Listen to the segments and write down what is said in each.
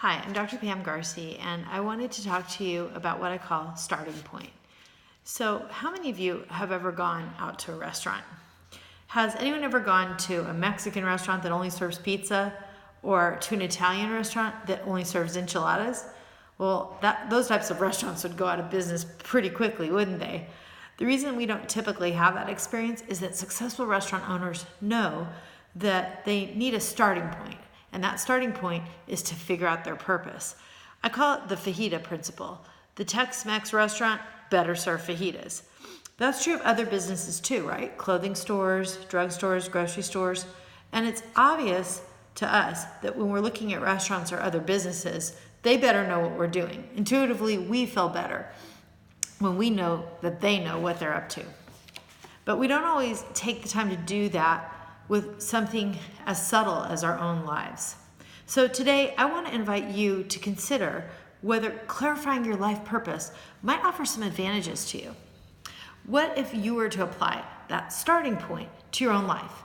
Hi, I'm Dr. Pam Garci, and I wanted to talk to you about what I call starting point. So, how many of you have ever gone out to a restaurant? Has anyone ever gone to a Mexican restaurant that only serves pizza, or to an Italian restaurant that only serves enchiladas? Well, those types of restaurants would go out of business pretty quickly, wouldn't they? The reason we don't typically have that experience is that successful restaurant owners know that they need a starting point, and that starting point is to figure out their purpose. I call it the fajita principle. The Tex-Mex restaurant better serve fajitas. That's true of other businesses too, right? Clothing stores, drugstores, grocery stores. And it's obvious to us that when we're looking at restaurants or other businesses, they better know what we're doing. Intuitively, we feel better when we know that they know what they're up to. But we don't always take the time to do that with something as subtle as our own lives. So today, I want to invite you to consider whether clarifying your life purpose might offer some advantages to you. What if you were to apply that starting point to your own life?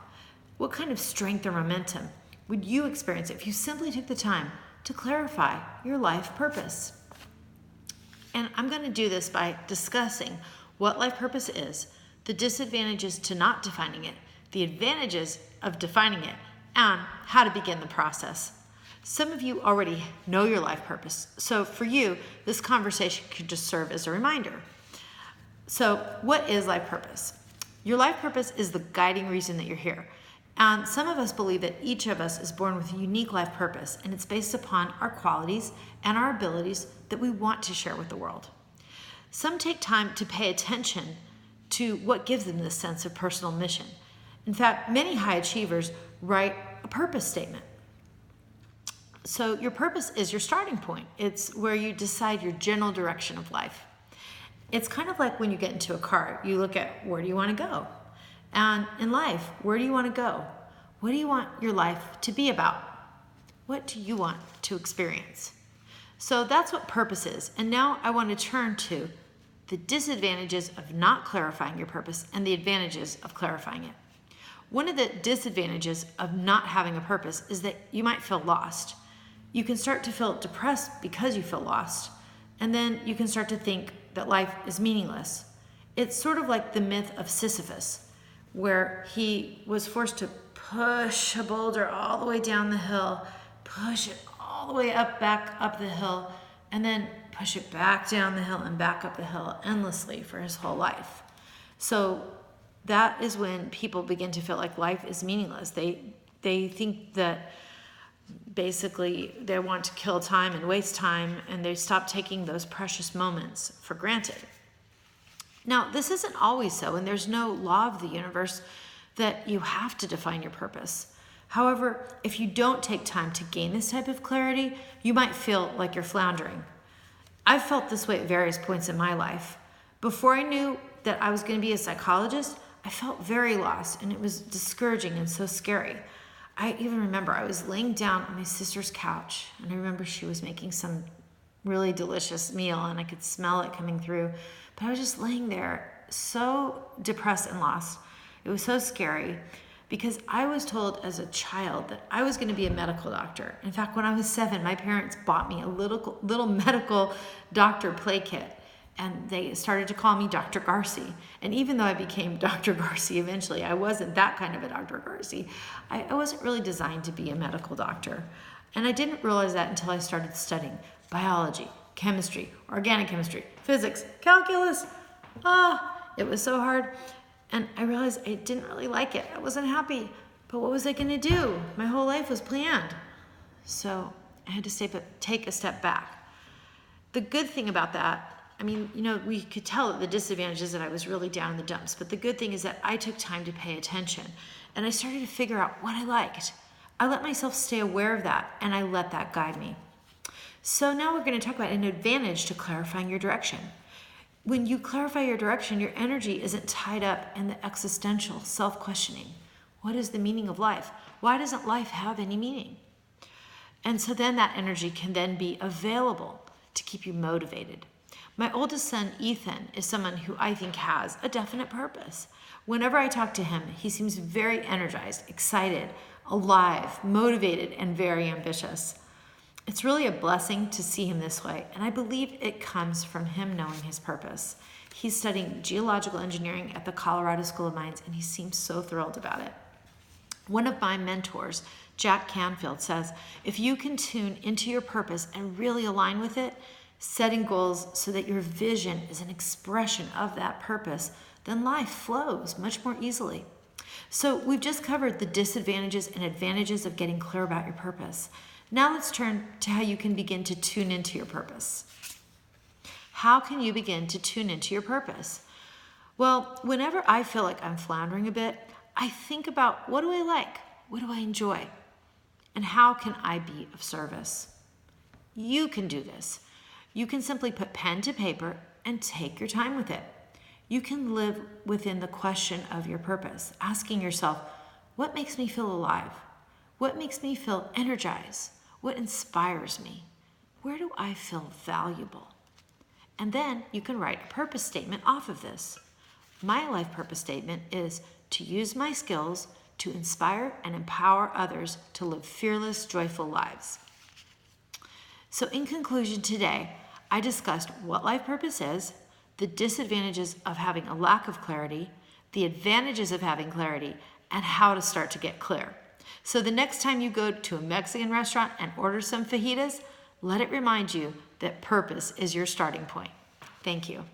What kind of strength or momentum would you experience if you simply took the time to clarify your life purpose? And I'm going to do this by discussing what life purpose is, the disadvantages to not defining it, the advantages of defining it, and how to begin the process. Some of you already know your life purpose, so for you, this conversation could just serve as a reminder. So, what is life purpose? Your life purpose is the guiding reason that you're here. And some of us believe that each of us is born with a unique life purpose, and it's based upon our qualities and our abilities that we want to share with the world. Some take time to pay attention to what gives them this sense of personal mission. In fact, many high achievers write a purpose statement. So your purpose is your starting point. It's where you decide your general direction of life. It's kind of like when you get into a car, you look at where do you want to go? And in life, where do you want to go? What do you want your life to be about? What do you want to experience? So that's what purpose is. And now I want to turn to the disadvantages of not clarifying your purpose and the advantages of clarifying it. One of the disadvantages of not having a purpose is that you might feel lost. You can start to feel depressed because you feel lost. And then you can start to think that life is meaningless. It's sort of like the myth of Sisyphus, where he was forced to push a boulder all the way down the hill, push it all the way back up the hill, and then push it back down the hill and back up the hill endlessly for his whole life. So that is when people begin to feel like life is meaningless. They think that basically they want to kill time and waste time, and they stop taking those precious moments for granted. Now, this isn't always so, and there's no law of the universe that you have to define your purpose. However, if you don't take time to gain this type of clarity, you might feel like you're floundering. I've felt this way at various points in my life. Before I knew that I was going to be a psychologist, I felt very lost, and it was discouraging and so scary. I even remember I was laying down on my sister's couch, and I remember she was making some really delicious meal, and I could smell it coming through. But I was just laying there so depressed and lost. It was so scary because I was told as a child that I was going to be a medical doctor. In fact, when I was 7, my parents bought me a little medical doctor play kit, and they started to call me Dr. Garci. And even though I became Dr. Garci eventually, I wasn't that kind of a Dr. Garci. I wasn't really designed to be a medical doctor. And I didn't realize that until I started studying biology, chemistry, organic chemistry, physics, calculus. It was so hard. And I realized I didn't really like it. I wasn't happy. But what was I going to do? My whole life was planned. So I had to take a step back. The good thing about that, we could tell the disadvantages that I was really down in the dumps. But the good thing is that I took time to pay attention. And I started to figure out what I liked. I let myself stay aware of that, and I let that guide me. So now we're going to talk about an advantage to clarifying your direction. When you clarify your direction, your energy isn't tied up in the existential self-questioning. What is the meaning of life? Why doesn't life have any meaning? And so then that energy can then be available to keep you motivated. My oldest son, Ethan, is someone who I think has a definite purpose. Whenever I talk to him, he seems very energized, excited, alive, motivated, and very ambitious. It's really a blessing to see him this way, and I believe it comes from him knowing his purpose. He's studying geological engineering at the Colorado School of Mines, and he seems so thrilled about it. One of my mentors, Jack Canfield, says, if you can tune into your purpose and really align with it, setting goals so that your vision is an expression of that purpose, then life flows much more easily. So we've just covered the disadvantages and advantages of getting clear about your purpose. Now let's turn to how you can begin to tune into your purpose. How can you begin to tune into your purpose? Well, whenever I feel like I'm floundering a bit, I think about, what do I like? What do I enjoy? And how can I be of service? You can do this. You can simply put pen to paper and take your time with it. You can live within the question of your purpose, asking yourself, what makes me feel alive? What makes me feel energized? What inspires me? Where do I feel valuable? And then you can write a purpose statement off of this. My life purpose statement is to use my skills to inspire and empower others to live fearless, joyful lives. So in conclusion today, I discussed what life purpose is, the disadvantages of having a lack of clarity, the advantages of having clarity, and how to start to get clear. So the next time you go to a Mexican restaurant and order some fajitas, let it remind you that purpose is your starting point. Thank you.